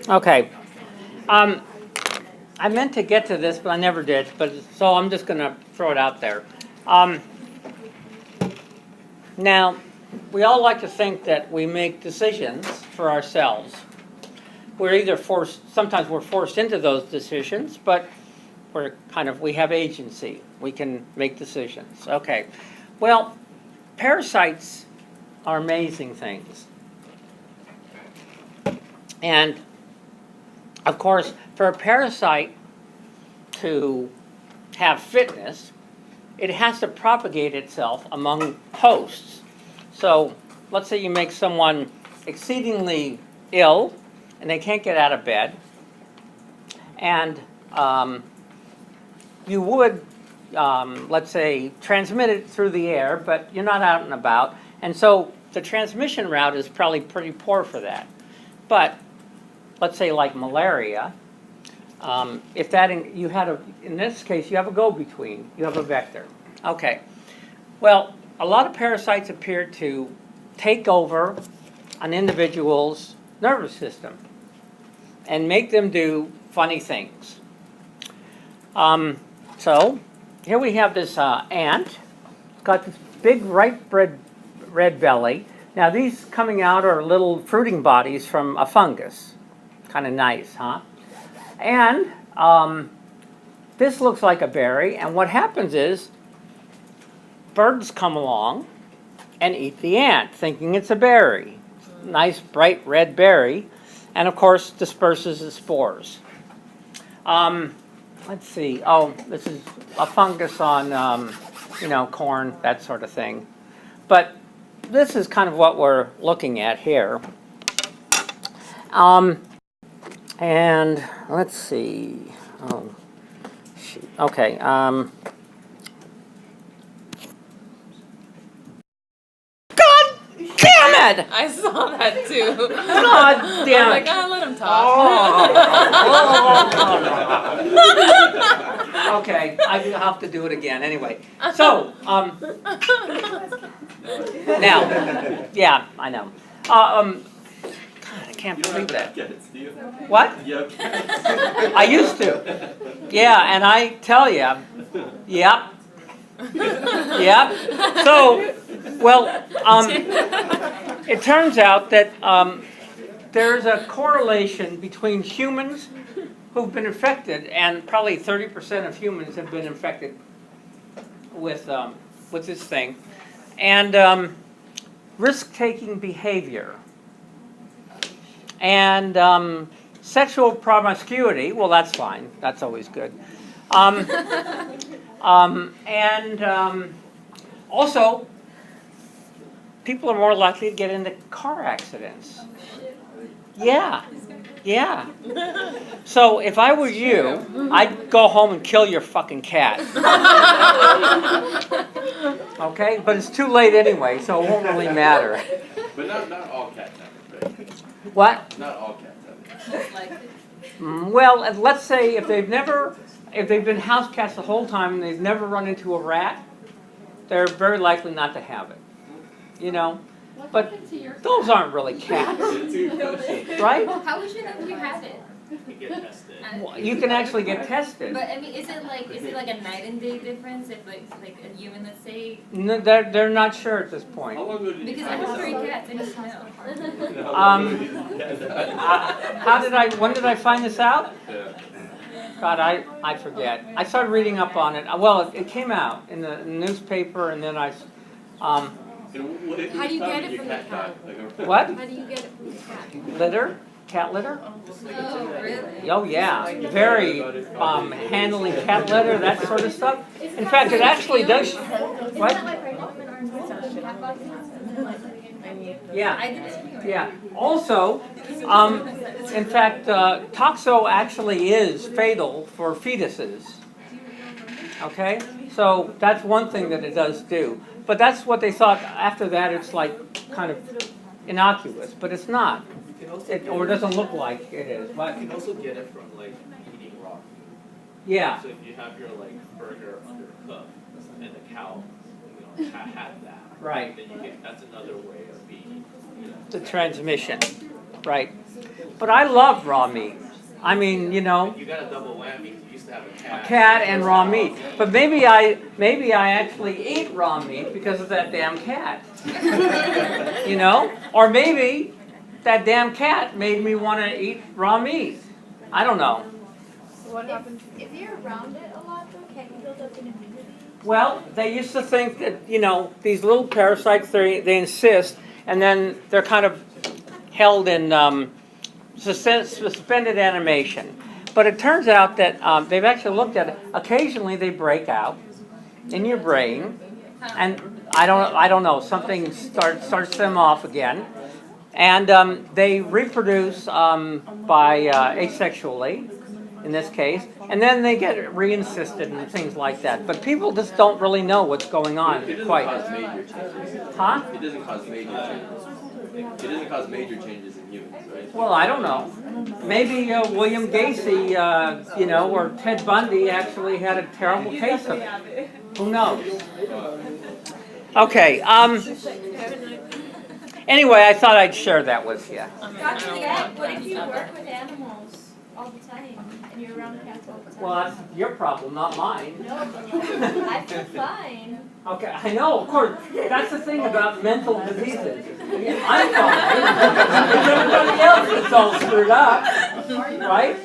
Okay. I meant to get to this, but I never did. So I'm just going to throw it out there. Now, we all like to think that we make decisions for ourselves. We're either forced. Sometimes we're forced into those decisions, but we have agency. We can make decisions. Okay. Well, parasites are amazing things. And of course, for a parasite to have fitness, it has to propagate itself among hosts. So let's say you make someone exceedingly ill and they can't get out of bed, and you would, let's say, transmit it through the air, but you're not out and about, and so the transmission route is probably pretty poor for that. But let's say like malaria, if that in this case you have a go-between, you have a vector. Okay. Well, a lot of parasites appear to take over an individual's nervous system and make them do funny things. So here we have this ant. It's got this big ripe red belly. Now these coming out are little fruiting bodies from a fungus. Kind of nice, huh? And this looks like a berry, and what happens is birds come along and eat the ant, thinking it's a berry. Nice, bright red berry, and of course disperses the spores. Let's see. Oh, this is a fungus on, corn, that sort of thing. But this is kind of what we're looking at here. And let's see. Oh, shoot. Okay. God damn it! I saw that too. God damn it! Let him talk. Oh. Okay, I have to do it again anyway. So, now, yeah, I know. God, I can't believe that. What? I used to. Yeah, and I tell you, yep. Yep. So, well, it turns out that there's a correlation between humans who've been infected, and probably 30% of humans have been infected with this thing, and risk-taking behavior. And sexual promiscuity, well, that's fine. That's always good. Also, people are more likely to get into car accidents. Yeah, yeah. So if I were you, I'd go home and kill your fucking cat. Okay? But it's too late anyway, so it won't really matter. But not all cats have it, right? What? Not all cats have it. Well, let's say if they've been house cats the whole time and they've never run into a rat, they're very likely not to have it. You know? But those aren't really cats. Right? How would you know if you have it? Well, you can actually get tested. But I mean, is it like a night and day difference if like a human, let's say? No, they're not sure at this point. Because I have 3 cats, I need to know. When did I find this out? God, I forget. I started reading up on it. Well, it came out in the newspaper, and then I. How do you get it from the cat? What? How do you get it from the cat? Litter? Cat litter? Oh, really? Oh, yeah. Very handling cat litter, that sort of stuff. In fact, it actually does. What? Yeah. Yeah. Also, in fact, toxo actually is fatal for fetuses. Okay? So that's one thing that it does do. But that's what they thought. After that, it's like kind of innocuous, but it's not. Or it doesn't look like it is. But you can also get it from like eating raw food. Yeah. So if you have your like burger undercooked and the cow, had that. Right. Then that's another way of being. The transmission. Right. But I love raw meat. I mean, you know, You got a double whammy. You used to have a cat. cat and raw meat. But maybe I actually eat raw meat because of that damn cat. You know? Or maybe that damn cat made me want to eat raw meat. I don't know. So what happens if you're around it a lot though? Can't you build up an immunity? Well, they used to think that, you know, these little parasites, they insist, and then they're kind of held in suspended animation. But it turns out that they've actually looked at it. Occasionally they break out in your brain, and I don't know, something starts them off again. And they reproduce by asexually, in this case, and then they get reinsisted and things like that. But people just don't really know what's going on It doesn't quite. cause major changes. Huh? It doesn't cause major changes. It doesn't cause major changes in humans, right? Well, I don't know. Maybe William Gacy, you know, or Ted Bundy actually had a terrible case of it. Who knows? Okay. Anyway, I thought I'd share that with you. Dr. Gat, what if you work with animals all the time and you're around cats all the time? Well, that's your problem, not mine. No, I feel fine. Okay, I know, of course. That's the thing about mental diseases. I'm fine. Everybody else is all screwed up, right?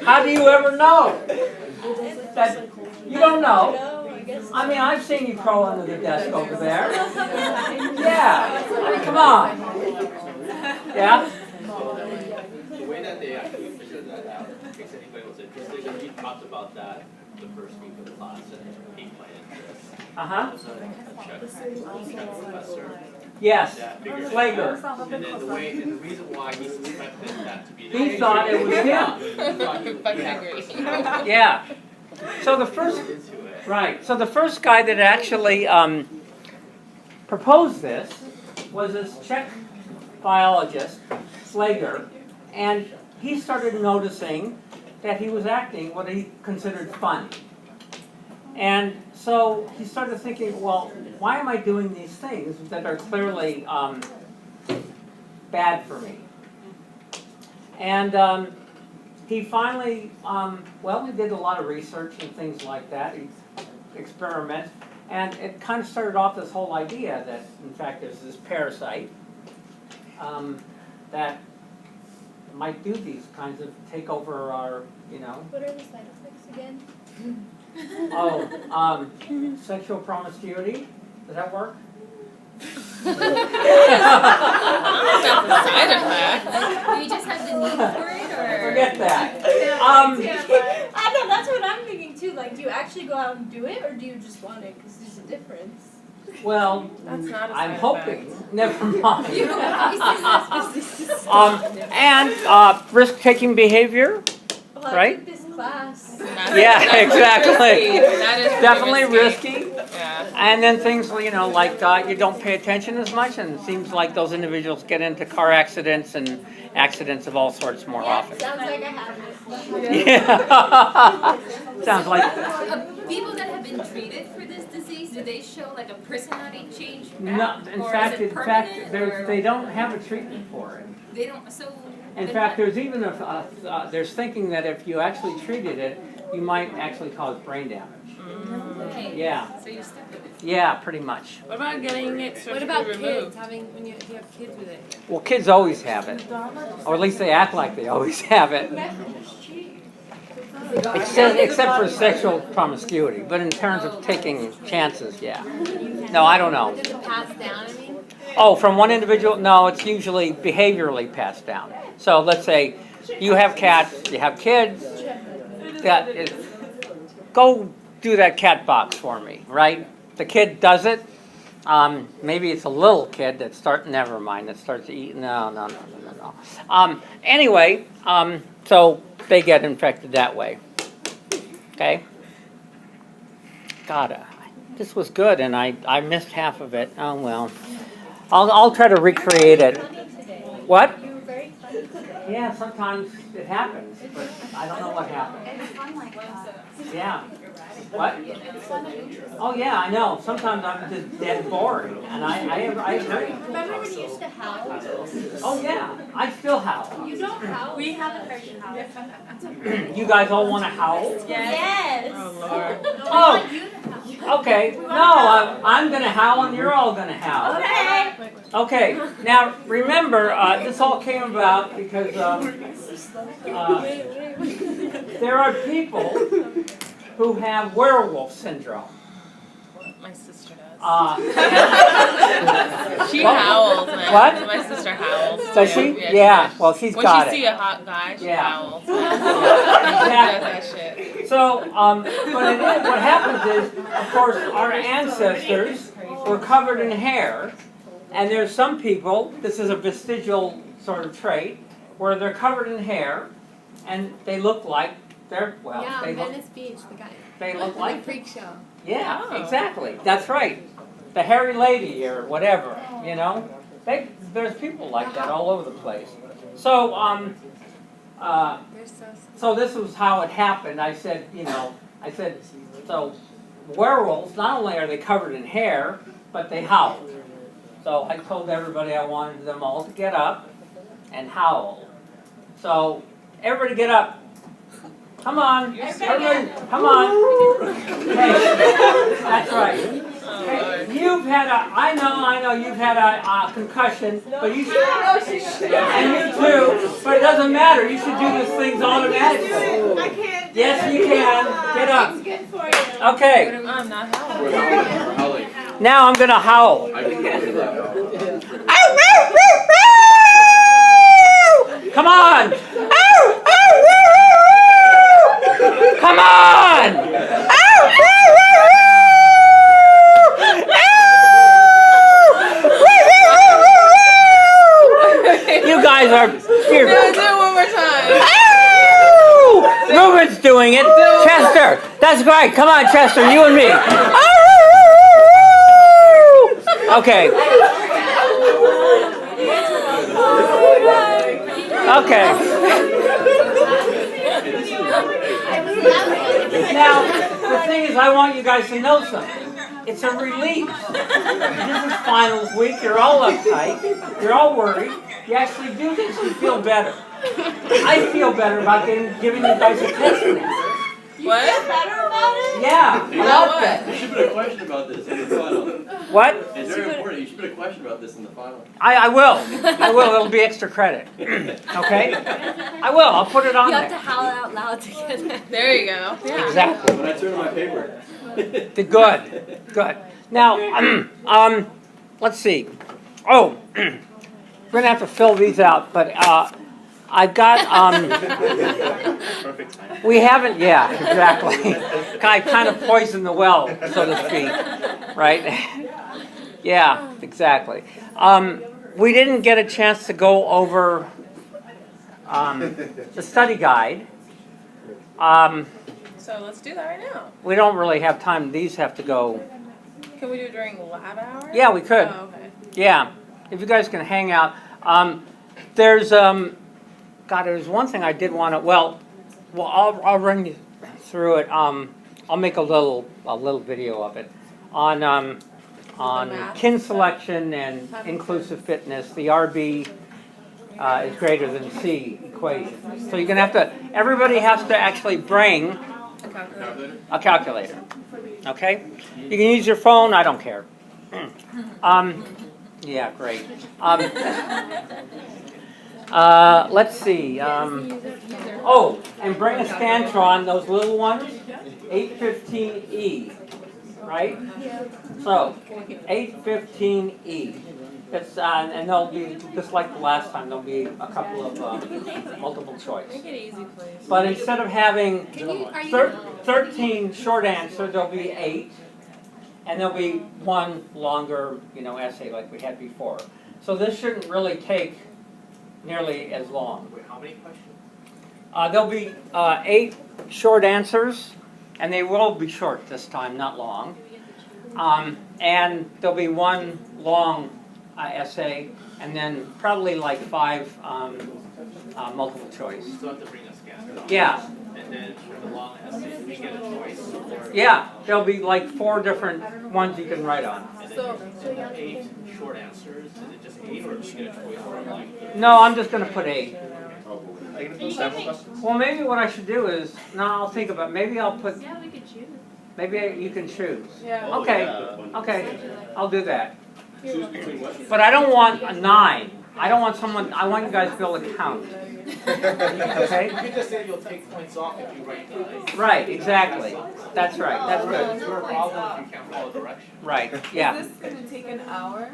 How do you ever know? That you don't know. No, I guess. I mean, I've seen you crawl under the desk over there. Yeah. I mean, come on. Yeah? The way that they actually figured that out, in case anybody was interested, and we talked about that the first week of the class and it piqued my interest. Uh-huh. Was a Czech professor Yes. that figured it Slager. out. And then the reason why he suspected that to be the He case. thought it was him. He thought he Fucking yeah. agree. Yeah. So the first, Into it. right. So the first guy that actually proposed this was this Czech biologist, Slager, and he started noticing that he was acting what he considered funny. And so he started thinking, well, why am I doing these things that are clearly bad for me? And he finally, he did a lot of research and things like that, experiments, and it kind of started off this whole idea that, in fact, there's this parasite that might do these kinds of take over our, you know, What are the side effects again? sexual promiscuity. Does that work? That's a side effect. Do you just have the need for it, or? Forget that. I know, that's what I'm thinking too. Like, do you actually go out and do it, or do you just want it? Because there's a difference. Well, That's not a I'm side hoping. Never mind. You Risk-taking behavior. Well, Right? I took this class. Yeah, exactly. That is Definitely risky. risky. Yeah. And then things, you know, like you don't pay attention as much, and it seems like those individuals get into car accidents and accidents of all sorts more Yeah, often. sounds like I have it. Yeah. Sounds like. People that have been treated for this disease, do they show like a personality change back? No, in Or fact, is it permanent, or they don't have a treatment for it. They don't, so. In then fact, what- there's even there's thinking that if you actually treated it, you might actually cause brain damage. Okay. Yeah, So you're stuck with it. yeah, pretty much. What about getting it What surgically about removed? kids? Having when you have kids with it? Well, kids always have it, or at least they act like they always have it. Except for sexual promiscuity, but in terms of taking chances, yeah. No, I don't know. Does it pass down? I mean. Oh, from one individual? No, it's usually behaviorally passed down. So let's say you have cats, you have kids. Go do that cat box for me, right? The kid does it. Maybe it's a little kid that never mind, that starts to eat. No. Anyway, so they get infected that way. Okay? God, this was good, and I missed half of it. Oh, well. I'll try to recreate it. Funny today. What? You were very funny today. Yeah, sometimes it happens, but I don't know what happened. It's fun like that. Yeah. What? Oh yeah, I know. Sometimes I'm just dead boring, and I agree. Remember when you used to howl? Oh yeah, I still howl. You don't howl. We haven't heard you howl. You guys all want to howl? Yes. Oh, Lord. Oh, okay. No, I'm gonna howl, and you're all gonna howl. Okay. Okay. Now remember, this all came about because there are people who have werewolf syndrome. My sister does. She What? howls, man. What? My sister howls. Does too. she? Yeah, Yeah. does. Well, she's when got she it. see a hot guy, she Yeah. howls. She Exactly. does that shit. So, what happens is, of course, our ancestors were covered in hair, and there's some people, this is a vestigial sort of trait, where they're covered in hair, and they look like they're, well, Yeah, they look, Venice Beach, the guy. they look The like, freak show. yeah, Oh. exactly, that's right. The hairy lady or whatever, you know? There's people like that all over the place. So, They're so so this was how it happened. I said, so werewolves, not only are they covered in hair, but they howl. So I told everybody I wanted them all to get up and howl. So everybody get up. Come on. Everybody, come on. Hey, that's right. Okay, you've had I know, you've had a concussion, but you should, and you too, but it doesn't matter. You should do these things automatically. I can't. Yes, you can. Get up. It's good for you. Okay, I'm not howling. We're howling. now I'm gonna howl. I can do that. Come on! Come on! You guys are here. Do it one more time. Ruben's doing it. Chester, that's right. Come on, Chester, you and me. Okay. Okay. Now, the thing is, I want you guys to know something. It's a relief. This is finals week. You're all uptight. You're all worried. You actually do this, you feel better. I feel better about giving you guys a test now. What? Better about it? Yeah, a lot better. You should put a question about this in the final. What? It's very important. You should put a question about this in the final. I will. I will. It'll be extra credit. Okay? I will. I'll put it on You have to there. howl out loud to get it. There you go. Yeah. Exactly. When I turn my paper. Good. Good. Now, let's see. Oh, we're gonna have to fill these out, but I've got Perfect time. we haven't. Yeah, exactly. I kind of poisoned the well, so to speak. Right? Yeah, exactly. We didn't get a chance to go over the study guide. So let's do that right now. We don't really have time. These have to go. Can we do it during lab hour? Yeah, we could. Oh, okay. Yeah, if you guys can hang out. There's there's one thing I did want to. Well, I'll run you through it. I'll make a little video of it on math kin selection and inclusive fitness. The RB is greater than C equation. So you're gonna have to. Everybody has to actually bring a calculator. Okay? You can use your phone. I don't care. Yeah, great. Let's see. And bring a Scantron, those little ones, 815E, right? So, 815E. It's, and there'll be, just like the last time, there'll be a couple of multiple choice. Make it easy, please. But instead of having Are you 13 short answers, there'll be 8. And there'll be one longer, essay like we had before. So this shouldn't really take nearly as long. Wait, how many questions? There'll be 8 short answers, and they will be short this time, not long. And there'll be one long essay, and then probably like 5 multiple choice. You still have to bring a scanner. Yeah, And then for the long essay, we get a choice. Or, yeah, there'll be like 4 different ones you can write on. And then so 8 short answers. Is it just 8 or do you get a choice from like? No, I'm just gonna put 8. Are you gonna do sample questions? Well, maybe what I should do is, no, I'll think about, maybe I'll put, Yeah, we could choose. maybe you can choose. Yeah. Okay, yeah. okay, I'll do that. Choose between what? But I don't want a 9. I don't want someone, I want you guys to be able to count. Okay? You can just say you'll take points off if you write 9. Right, exactly. That's right, that's good. It's your problem if you can't follow directions. Right, yeah, Is this gonna take an hour?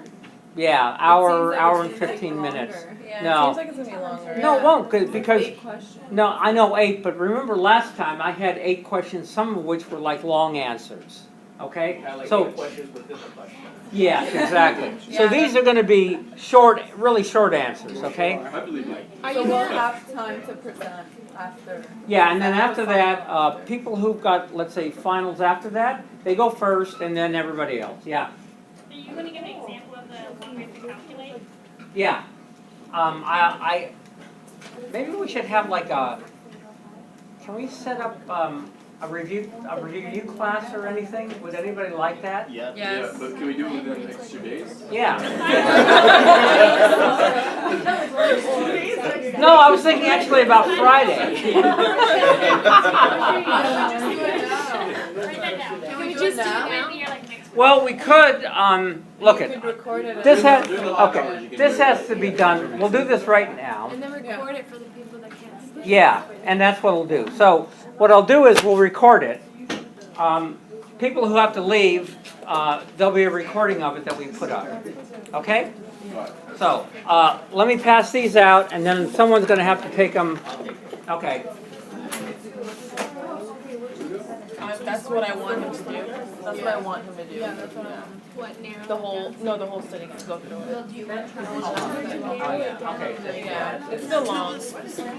yeah, It hour, seems like hour it and should take 15 minutes. longer. Yeah, No. it seems like it's gonna be longer. No, it won't, because, 8 questions. no, I know 8, but remember last time I had 8 questions, some of which were like long answers. Okay? Kind of like So, 8 questions within the question. yes, exactly. So Yeah. these are gonna be short, really short answers, okay? I believe you. So we'll have time to present after. Yeah, and then after that, people who've got, let's say, finals after that, they go first and then everybody else, yeah. Are you gonna give an example of the thing we have to calculate? Yeah. Maybe we should have like can we set up, a review class or anything? Would anybody like that? Yeah, Yes. but can we do it within the next 2 days? Yeah. No, I was thinking actually about Friday. Write that down. Can we we just just do do it it right here, like next week? Well, we could, look We at, could record it. this as- has, okay, this has to be done, we'll do this right now. And then record it for the people that can't see. Yeah, and that's what we'll do. So what I'll do is we'll record it. People who have to leave, there'll be a recording of it that we put up. Okay? So, let me pass these out and then someone's gonna have to take them. Okay. That's what I want him to do. That's what I want him to do. Yeah, that's what What narrow? The whole study, to go through it. Well, do you want to Oh, yeah, okay. Yeah, it's still long. It's still long.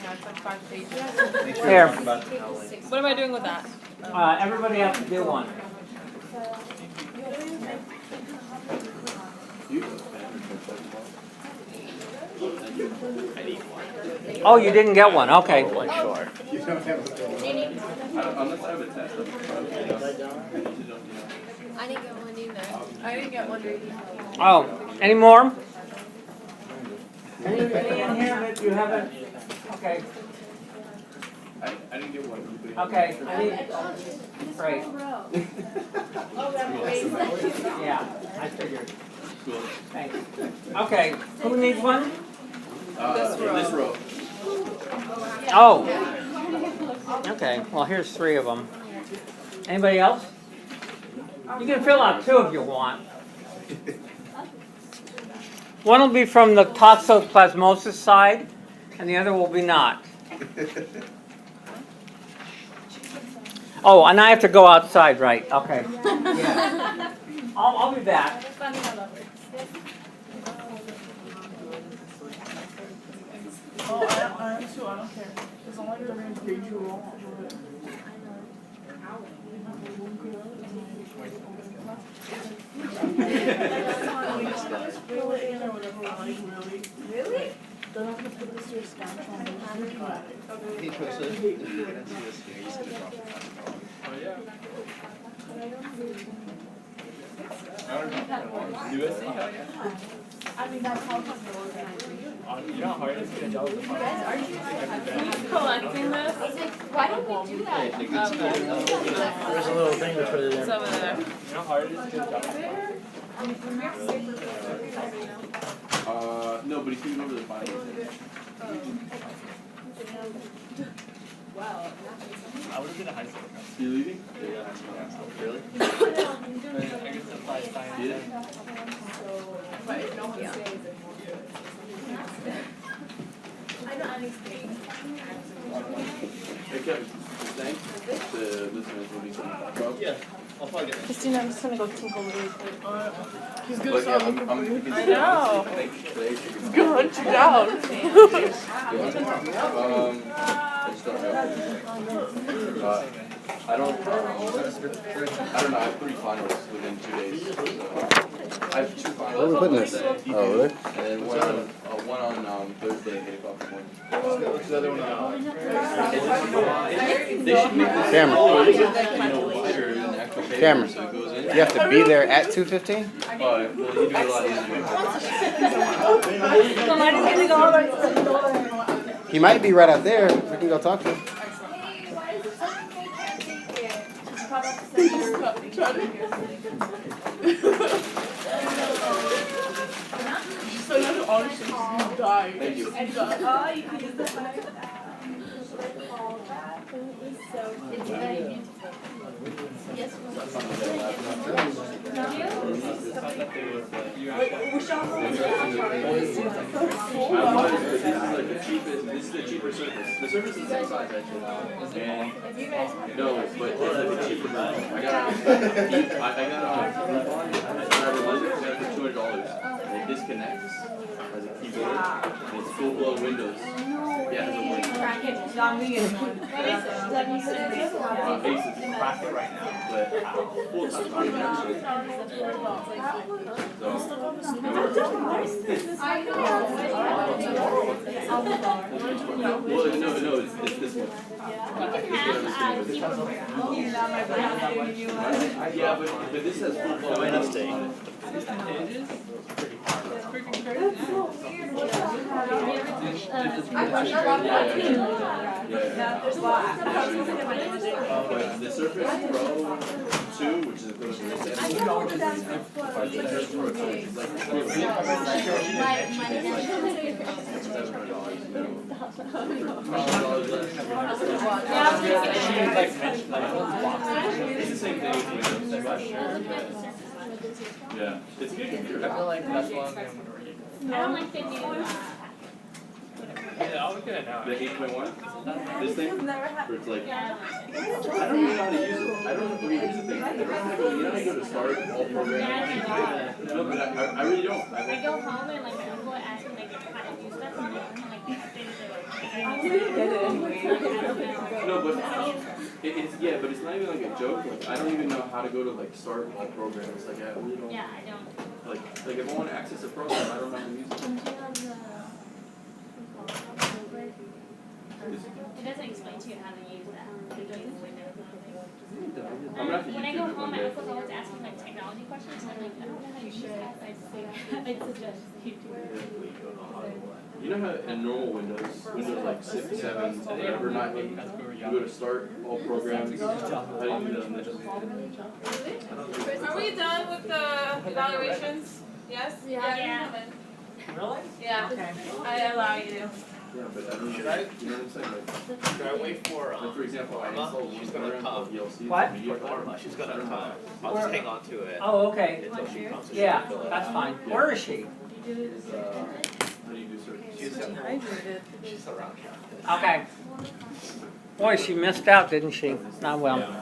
Yeah, it's like 5 pages. Here, What am I doing with that? everybody has to do one. Oh, you didn't get one, okay. Unless I have a test. I didn't get one either. I didn't get one. Oh, any more? Any in here that you haven't? Okay, I didn't get one. okay, I need, right, yeah, I figured, Cool. thanks. Okay, who needs one? This row. Oh. Okay, well, here's 3 of them. Anybody else? You can fill out 2 if you want. One will be from the toxoplasmosis side, and the other will be not. Oh, and I have to go outside, right, okay. Yeah. I'll be back. Oh, I am too, I don't care. As long as I'm in page roll, I'll do it. Fill it in or whatever I like, really. Really? Then I can put this to a stamp on it. Hey, Trisha, if you didn't see this here, you just gonna drop it. Oh, yeah. USC? Hell yeah. I mean, that's how it's You know how hard it is to get a job with the Collecting this? Why don't we do that? There's a little thing to put it It's over there. You know how hard it is to get a job with no, but he came over the finals. I would have been a high school. You leaving? Yeah. Really? I guess applied science. Yeah. I know anything. Hey, Kevin. thank the listeners when we come from. Yeah, I'll plug it in. Christina, I'm just gonna go tinkle really quick. He's gonna But yeah, start I'm looking I'm for you. thinking I know. He's gonna hunt you down. I just don't know. I don't know, I have 3 finals within 2 days, so. I have 2 finals. Where are we putting this? today, Oh, really? And then one on Thursday at 8 o'clock in the morning. What's the other one on? They should make this Camera. wider in the actual paper Camera. so it goes in. You have to be there at 2:15? Oh, well, you do it a lot easier. He might be right out there. We can go talk to him. So you have to honestly die. Thank you. Oh, you can use the fire. It's very beautiful. Yes. This is the cheaper surface. The surface is the same size actually. And no, but it's like a cheaper version. I got it for $200. And it disconnects as a keyboard. And it's full blown Windows. Yeah, it has a Windows. Basically, Crack it right now. but full time actually. Well, no, it's this one. Yeah, but this has full blown Windows on it. But the Surface Pro 2, which is equivalent to this, it's the same thing with Windows. Yeah, it's a good computer. I feel like that's one of them I don't like the new, Yeah, I'll look at it now. The 8.1, this thing, where it's like, I don't even know how to use it. I don't know, here's the thing, I don't know how to go, you know how you go to start all programs? No, but I really don't. I go home and like my uncle asks me like how to do stuff on it and like things No, but it's, yeah, but it's not even like a joke, like, I don't even know how to go to like start all programs, like, I really don't. Yeah, I don't. Like if I want to access a program, I don't know how to use it. It doesn't explain to you how to use that. It doesn't Windows. I'm gonna have to When I YouTube go it home, one my day. uncle's always asking like technology questions, and I'm like, I don't know how to use that. I'd suggest you do it. You know how in normal Windows like 6, 7, whatever, not 8, you go to start all programs, how do you do that on this? Are we done with the evaluations? Yes? Yeah. Really? Yeah. I allow you to. Yeah, but I mean, Should I? you know what I'm saying? Like, Should I wait for, for example, I installed one she's gonna program called come. VLC. What? Media For Player. Norma, she's gonna I don't know. come. I'll just hang on to it Oh, okay. until she comes. so she Yeah, can fill it that's out. fine. Where is she? Is, how do you do search? She's around here. Okay. Boy, she missed out, didn't she? Not well. Yeah.